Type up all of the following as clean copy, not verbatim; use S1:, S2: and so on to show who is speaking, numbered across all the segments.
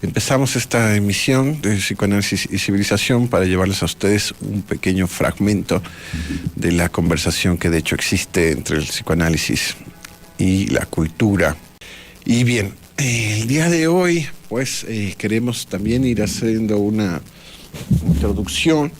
S1: Empezamos esta emisión de Psicoanálisis y Civilización para llevarles a ustedes un pequeño fragmento de la conversación que de hecho existe entre el psicoanálisis y la cultura. Y bien, el día de hoy pues queremos también ir haciendo una introducción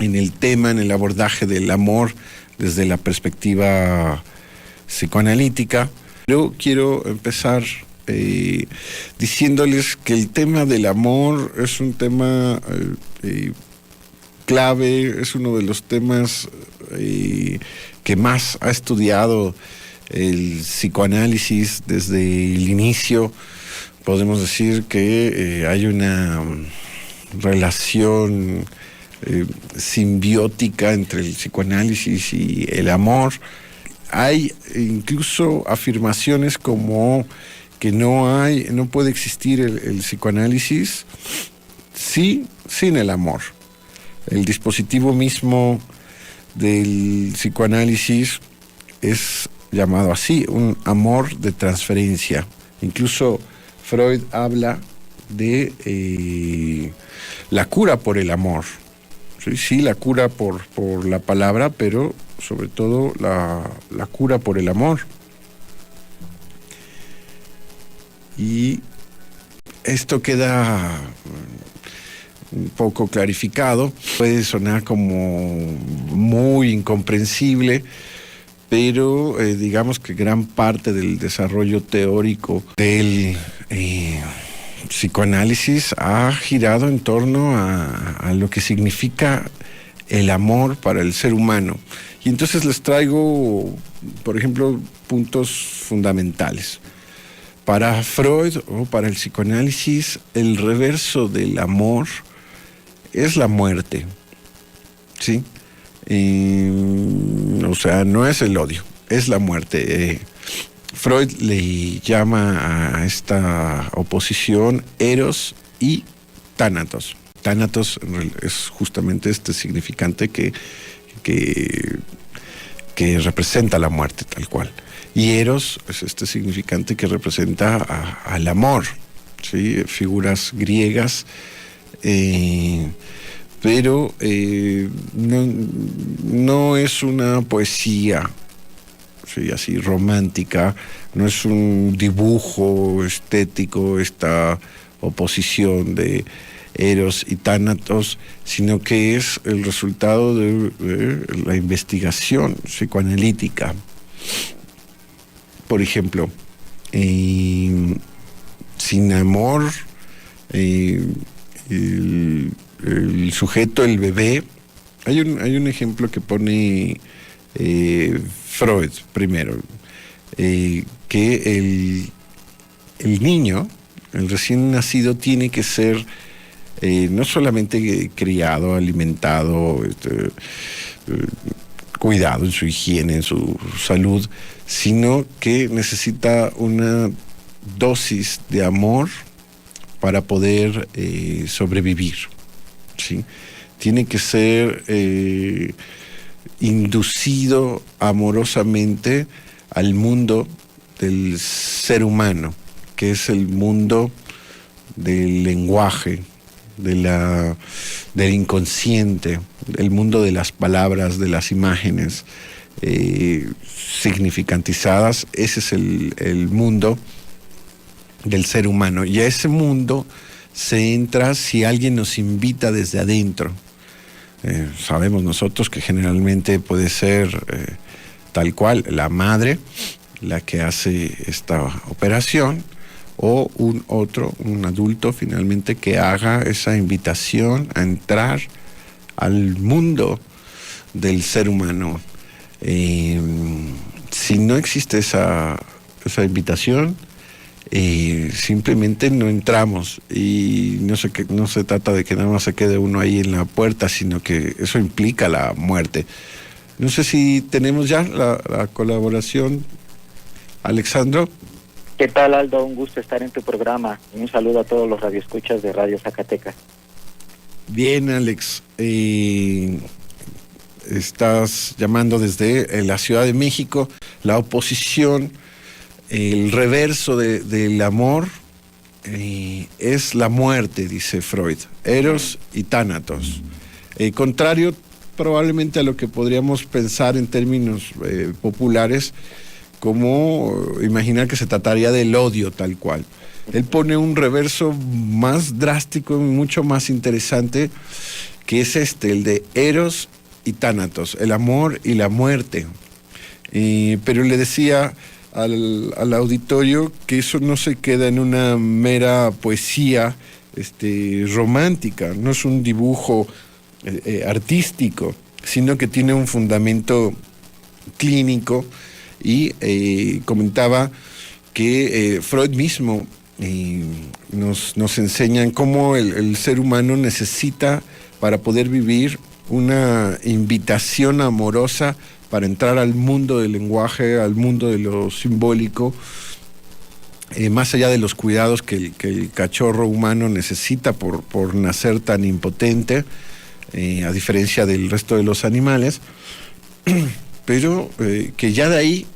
S1: en el tema, en el abordaje del amor desde la perspectiva psicoanalítica. Yo quiero empezar diciéndoles que el tema del amor es un tema clave, es uno de los temas que más ha estudiado el psicoanálisis desde el inicio. Podemos decir que hay una relación simbiótica entre el psicoanálisis y el amor. Hay incluso afirmaciones como que no puede existir el psicoanálisis sin el amor. El dispositivo mismo del psicoanálisis es llamado así, un amor de transferencia. Incluso Freud habla de la cura por el amor. Sí, la cura por la palabra, pero sobre todo la cura por el amor. Y esto queda un poco clarificado, puede sonar como muy incomprensible, pero digamos que gran parte del desarrollo teórico del psicoanálisis ha girado en torno a lo que significa el amor para el ser humano. Y entonces les traigo, por ejemplo, puntos fundamentales. Para Freud o para el psicoanálisis, el reverso del amor es la muerte, ¿sí? O sea, no es el odio, es la muerte. Freud le llama a esta oposición Eros y Tánatos. Tánatos es justamente este significante que representa la muerte tal cual. Y Eros es este significante que representa al amor, ¿sí? Figuras griegas, pero no es una poesía, ¿sí? Así romántica, no es un dibujo estético esta oposición de Eros y Tánatos, sino que es el resultado de la investigación psicoanalítica. Por ejemplo, sin amor, el sujeto, el bebé, hay un ejemplo que pone Freud primero, que el niño, el recién nacido, tiene que ser no solamente criado, alimentado, cuidado en su higiene, en su salud, sino que necesita una dosis de amor para poder sobrevivir, ¿sí? Tiene que ser inducido amorosamente al mundo del ser humano, que es el mundo del lenguaje, del inconsciente, el mundo de las palabras, de las imágenes significantizadas. Ese es el mundo del ser humano, y a ese mundo se entra si alguien nos invita desde adentro. Sabemos nosotros que generalmente puede ser tal cual la madre la que hace esta operación, o un adulto finalmente que haga esa invitación a entrar al mundo del ser humano. Si no existe esa invitación, simplemente no entramos, y no se trata de que nada más se quede uno ahí en la puerta, sino que eso implica la muerte. No sé si tenemos ya la colaboración, Alexandro.
S2: ¿Qué tal, Aldo? Un gusto estar en tu programa. Y un saludo a todos los radioescuchas de Radio Zacatecas.
S1: Bien, Alex. Estás llamando desde la Ciudad de México. La oposición, el reverso del amor es la muerte, dice Freud, Eros y Tánatos. Contrario probablemente a lo que podríamos pensar en términos populares, como imaginar que se trataría del odio tal cual. Él pone un reverso más drástico y mucho más interesante, que es el de Eros y Tánatos, el amor y la muerte. Pero le decía al auditorio que eso no se queda en una mera poesía romántica, no es un dibujo artístico, sino que tiene un fundamento clínico. Y comentaba que Freud mismo nos enseña cómo el ser humano necesita, para poder vivir, una invitación amorosa para entrar al mundo del lenguaje, al mundo de lo simbólico, más allá de los cuidados que el cachorro humano necesita por nacer tan impotente, a diferencia del resto de los animales, pero que ya de ahí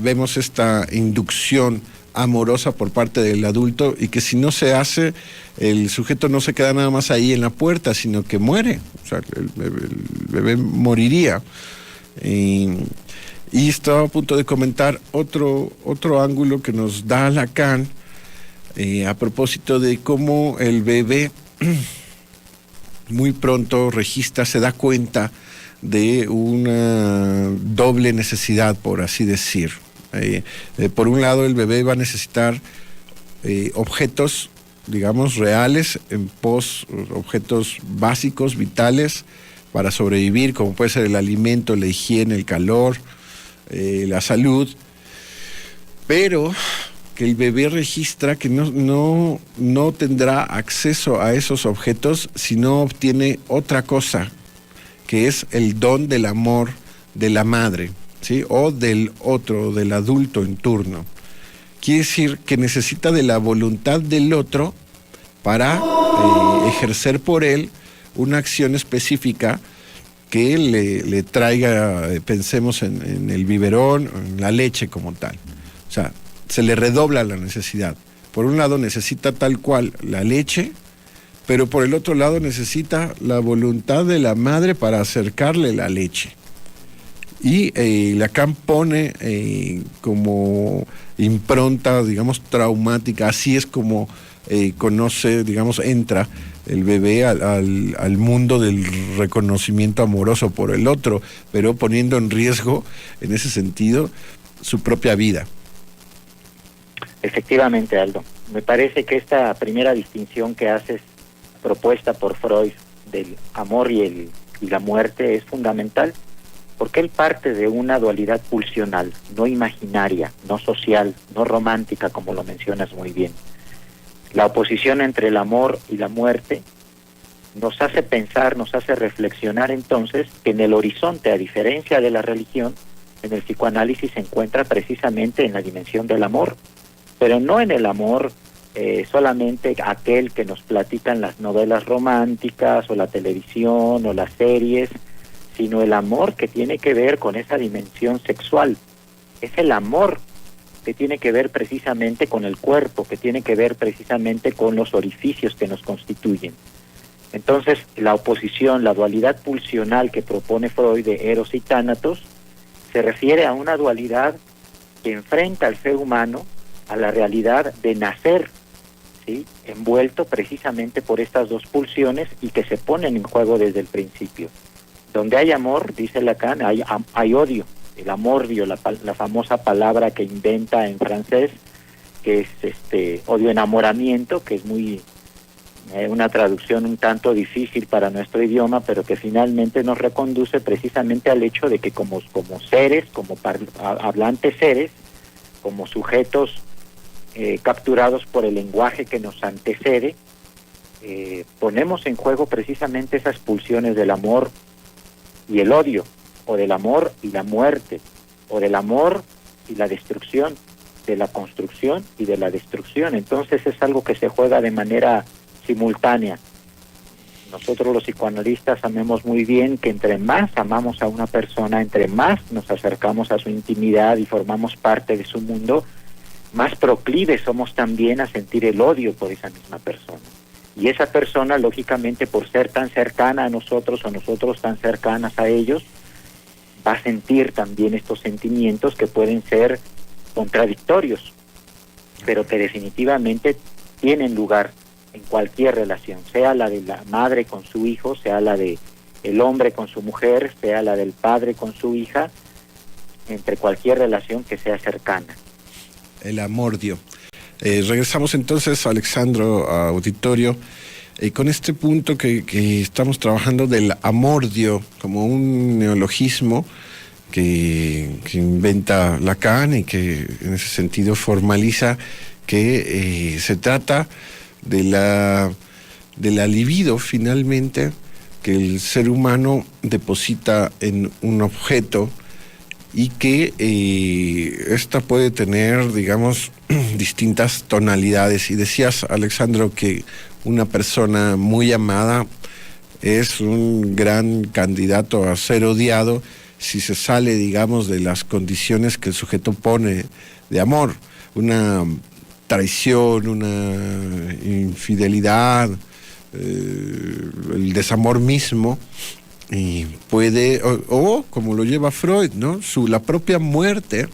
S1: vemos esta inducción amorosa por parte del adulto, y que si no se hace, el sujeto no se queda nada más ahí en la puerta, sino que muere. O sea, el bebé moriría. Y estaba a punto de comentar otro ángulo que nos da Lacan, a propósito de cómo el bebé muy pronto registra, se da cuenta de una doble necesidad, por así decir. Por un lado, el bebé va a necesitar objetos, digamos, reales, objetos básicos, vitales, para sobrevivir, como puede ser el alimento, la higiene, el calor, la salud, pero que el bebé registra que no tendrá acceso a esos objetos si no obtiene otra cosa, que es el don del amor de la madre, ¿sí? O del otro, del adulto en turno. Quiere decir que necesita de la voluntad del otro para ejercer por él una acción específica que le traiga, pensemos en el biberón, en la leche como tal. O sea, se le redobla la necesidad. Por un lado necesita tal cual la leche, pero por el otro lado necesita la voluntad de la madre para acercarle la leche. Y Lacan pone como impronta, digamos, traumática, así es como conoce, digamos, entra el bebé al mundo del reconocimiento amoroso por el otro, pero poniendo en riesgo, en ese sentido, su propia vida.
S2: Efectivamente, Aldo. Me parece que esta primera distinción que haces, propuesta por Freud, del amor y la muerte, es fundamental, porque él parte de una dualidad pulsional, no imaginaria, no social, no romántica, como lo mencionas muy bien. La oposición entre el amor y la muerte nos hace pensar, nos hace reflexionar entonces que en el horizonte, a diferencia de la religión, en el psicoanálisis se encuentra precisamente en la dimensión del amor, pero no en el amor solamente aquel que nos platican las novelas románticas o la televisión o las series, sino el amor que tiene que ver con esa dimensión sexual. Es el amor que tiene que ver precisamente con el cuerpo, que tiene que ver precisamente con los orificios que nos constituyen. Entonces, la oposición, la dualidad pulsional que propone Freud de Eros y Tánatos, se refiere a una dualidad que enfrenta al ser humano a la realidad de nacer, ¿sí?, envuelto precisamente por estas dos pulsiones y que se ponen en juego desde el principio. Donde hay amor, dice Lacan, hay odio. El amordio, la famosa palabra que inventa en francés, que es odio enamoramiento, que es muy una traducción un tanto difícil para nuestro idioma, pero que finalmente nos reconduce precisamente al hecho de que como seres, como hablantes seres, como sujetos capturados por el lenguaje que nos antecede, ponemos en juego precisamente esas pulsiones del amor y el odio, o del amor y la muerte, o del amor y la destrucción, de la construcción y de la destrucción. Entonces es algo que se juega de manera simultánea. Nosotros los psicoanalistas sabemos muy bien que entre más amamos a una persona, entre más nos acercamos a su intimidad y formamos parte de su mundo, más proclives somos también a sentir el odio por esa misma persona. Y esa persona, lógicamente, por ser tan cercana a nosotros o nosotros tan cercanas a ellos, va a sentir también estos sentimientos que pueden ser contradictorios, pero que definitivamente tienen lugar en cualquier relación, sea la de la madre con su hijo, sea la de el hombre con su mujer, sea la del padre con su hija, entre cualquier relación que sea cercana.
S1: El amordio. Regresamos entonces, Alexandro, a auditorio, con este punto que estamos trabajando del amordio como un neologismo que inventa Lacan y que en ese sentido formaliza que se trata de la libido finalmente que el ser humano deposita en un objeto y que esta puede tener, digamos, distintas tonalidades. Y decías, Alexandro, que una persona muy amada es un gran candidato a ser odiado si se sale, digamos, de las condiciones que el sujeto pone de amor. Una traición, una infidelidad, el desamor mismo, y puede, o como lo lleva Freud, ¿no? La propia muerte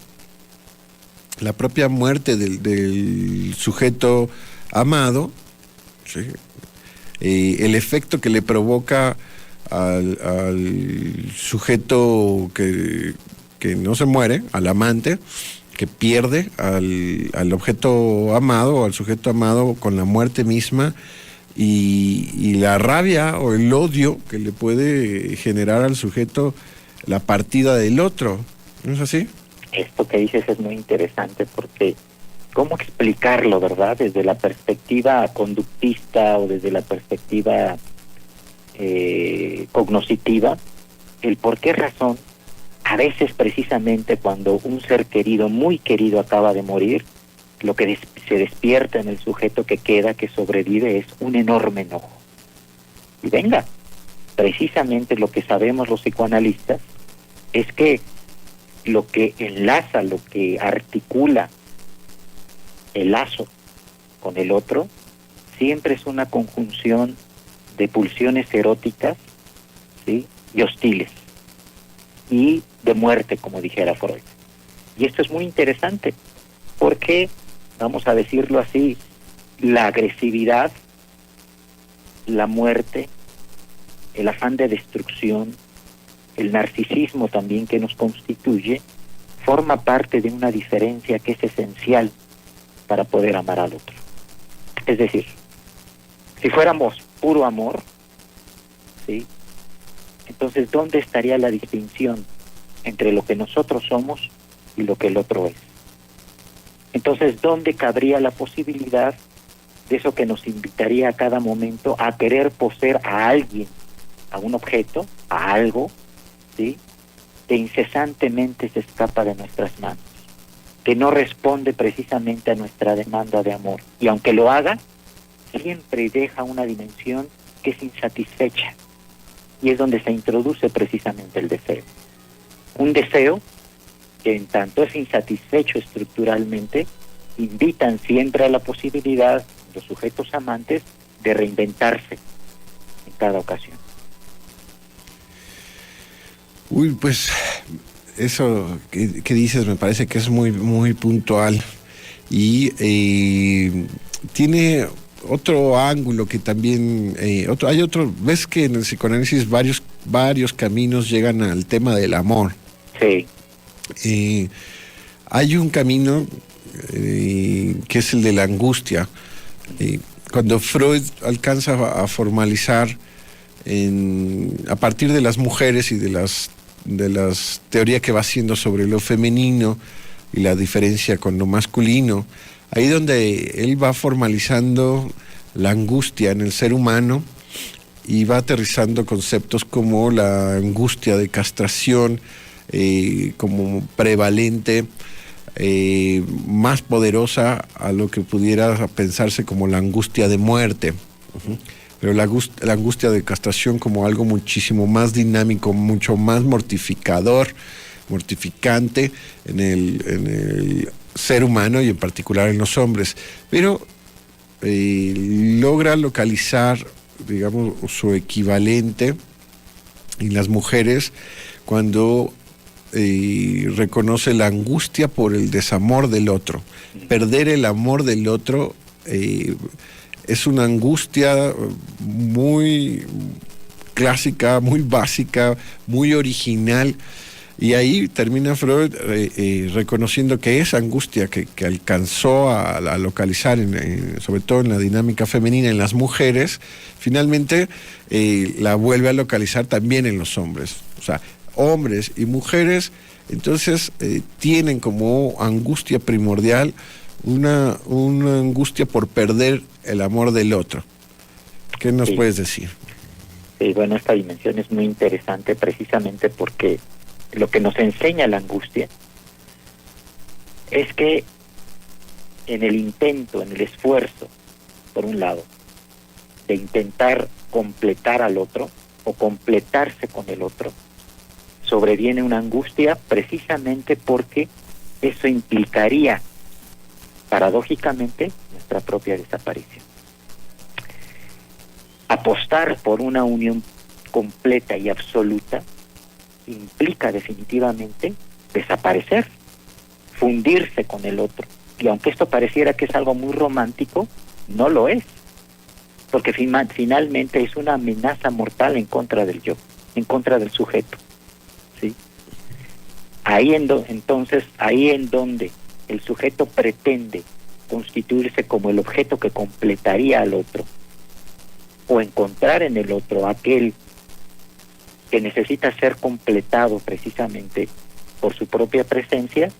S1: del sujeto amado, ¿sí? El efecto que le provoca al sujeto que no se muere, al amante, que pierde al objeto amado o al sujeto amado con la muerte misma, y la rabia o el odio que le puede generar al sujeto la partida del otro. ¿No es así?
S2: Esto que dices es muy interesante porque ¿cómo explicarlo, verdad? Desde la perspectiva conductista o desde la perspectiva cognoscitiva, el por qué razón a veces precisamente cuando un ser querido, muy querido, acaba de morir, lo que se despierta en el sujeto que queda, que sobrevive, es un enorme enojo. Y venga, precisamente lo que sabemos los psicoanalistas es que lo que enlaza, lo que articula el lazo con el otro, siempre es una conjunción de pulsiones eróticas, ¿sí?, y hostiles, y de muerte, como dijera Freud. Y esto es muy interesante, porque, vamos a decirlo así, la agresividad, la muerte, el afán de destrucción, el narcisismo también que nos constituye, forma parte de una diferencia que es esencial para poder amar al otro. Es decir, si fuéramos puro amor, ¿sí?, entonces ¿dónde estaría la distinción entre lo que nosotros somos y lo que el otro es? Entonces, ¿dónde cabría la posibilidad de eso que nos invitaría a cada momento a querer poseer a alguien, a un objeto, a algo, ¿sí?, que incesantemente se escapa de nuestras manos, que no responde precisamente a nuestra demanda de amor? Y aunque lo haga, siempre deja una dimensión que es insatisfecha. Y es donde se introduce precisamente el deseo. Un deseo que en tanto es insatisfecho estructuralmente, invitan siempre a la posibilidad, los sujetos amantes, de reinventarse en cada ocasión.
S1: Uy, pues eso que dices me parece que es muy, muy puntual y tiene otro ángulo que también, ves que en el psicoanálisis varios caminos llegan al tema del amor.
S2: Sí.
S1: Hay un camino que es el de la angustia. Cuando Freud alcanza a formalizar a partir de las mujeres y de las teorías que va haciendo sobre lo femenino y la diferencia con lo masculino, ahí donde él va formalizando la angustia en el ser humano y va aterrizando conceptos como la angustia de castración como prevalente, más poderosa a lo que pudiera pensarse como la angustia de muerte. Uh-huh. Pero la angustia de castración como algo muchísimo más dinámico, mucho más mortificante en el ser humano y en particular en los hombres, pero logra localizar, digamos, su equivalente en las mujeres cuando reconoce la angustia por el desamor del otro. Perder el amor del otro es una angustia muy clásica, muy básica, muy original. Y ahí termina Freud reconociendo que esa angustia que alcanzó a localizar, sobre todo en la dinámica femenina, en las mujeres, finalmente la vuelve a localizar también en los hombres. O sea, hombres y mujeres, entonces tienen como angustia primordial una angustia por perder el amor del otro. ¿Qué nos puedes decir?
S2: Sí, bueno, esta dimensión es muy interesante precisamente porque lo que nos enseña la angustia es que en el intento, en el esfuerzo, por un lado, de intentar completar al otro o completarse con el otro, sobreviene una angustia precisamente porque eso implicaría, paradójicamente, nuestra propia desaparición. Apostar por una unión completa y absoluta implica definitivamente desaparecer, fundirse con el otro. Y aunque esto pareciera que es algo muy romántico, no lo es, porque finalmente es una amenaza mortal en contra del yo, en contra del sujeto, ¿sí? Entonces, ahí en donde el sujeto pretende constituirse como el objeto que completaría al otro, o encontrar en el otro aquel que necesita ser completado precisamente por su propia presencia,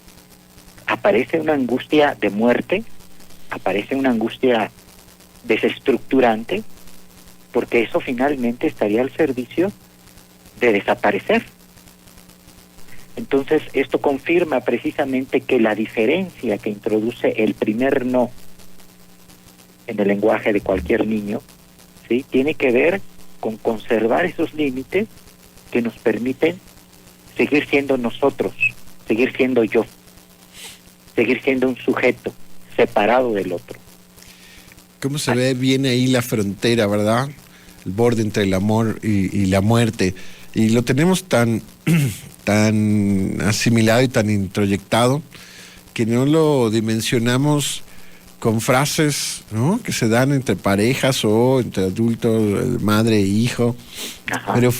S2: aparece una angustia de muerte, aparece una angustia desestructurante, porque eso finalmente estaría al servicio de desaparecer. Entonces, esto confirma precisamente que la diferencia que introduce el primer no en el lenguaje de cualquier niño, ¿sí?, tiene que ver con conservar esos límites que nos permiten seguir siendo nosotros, seguir siendo yo, seguir siendo un sujeto separado del otro.
S1: ¿Cómo se ve bien ahí la frontera, verdad? El borde entre el amor y la muerte. Y lo tenemos tan asimilado y tan introyectado que no lo dimensionamos con frases, ¿no?, que se dan entre parejas o entre adultos, madre e hijo. Ajá. Pero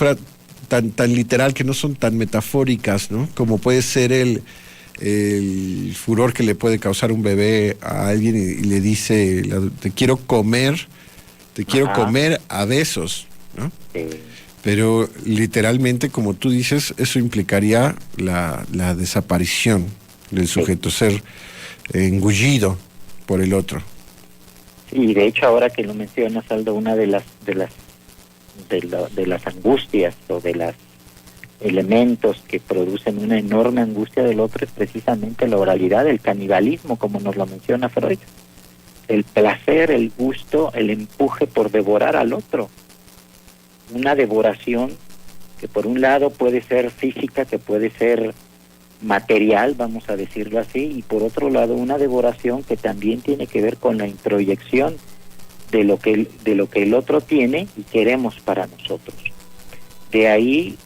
S1: tan literal, que no son tan metafóricas, ¿no?, como puede ser el furor que le puede causar un bebé a alguien y le dice, te quiero comer a besos, ¿no? Sí. Pero literalmente, como tú dices, eso implicaría la desaparición del sujeto, sí, ser engullido por el otro.
S2: Y de hecho, ahora que lo mencionas, Aldo, una de las angustias o de los elementos que producen una enorme angustia del otro es precisamente la oralidad, el canibalismo, como nos lo menciona Freud. El placer, el gusto, el empuje por devorar al otro. Una devoración que por un lado puede ser física, que puede ser material, vamos a decirlo así, y por otro lado una devoración que también tiene que ver con la introyección de lo que el otro tiene y queremos para nosotros. De ahí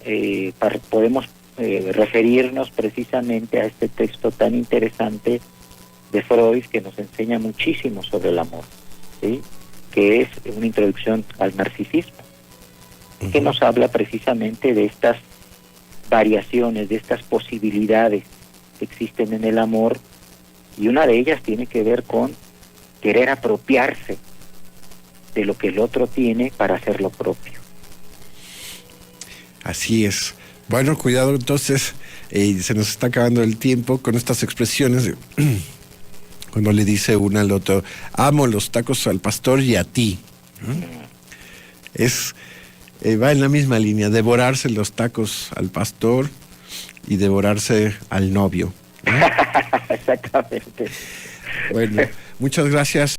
S2: podemos referirnos precisamente a este texto tan interesante de Freud, que nos enseña muchísimo sobre el amor, ¿sí?, que es una introducción al narcisismo, que nos habla precisamente de estas variaciones, de estas posibilidades que existen en el amor, y una de ellas tiene que ver con querer apropiarse de lo que el otro tiene para hacerlo propio.
S1: Así es. Bueno, cuidado entonces, se nos está acabando el tiempo con estas expresiones cuando le dice uno al otro, amo los tacos al pastor y a ti, ¿no? Va en la misma línea, devorarse los tacos al pastor y devorarse al novio, ¿no?
S2: Exactamente.
S1: Bueno, muchas gracias.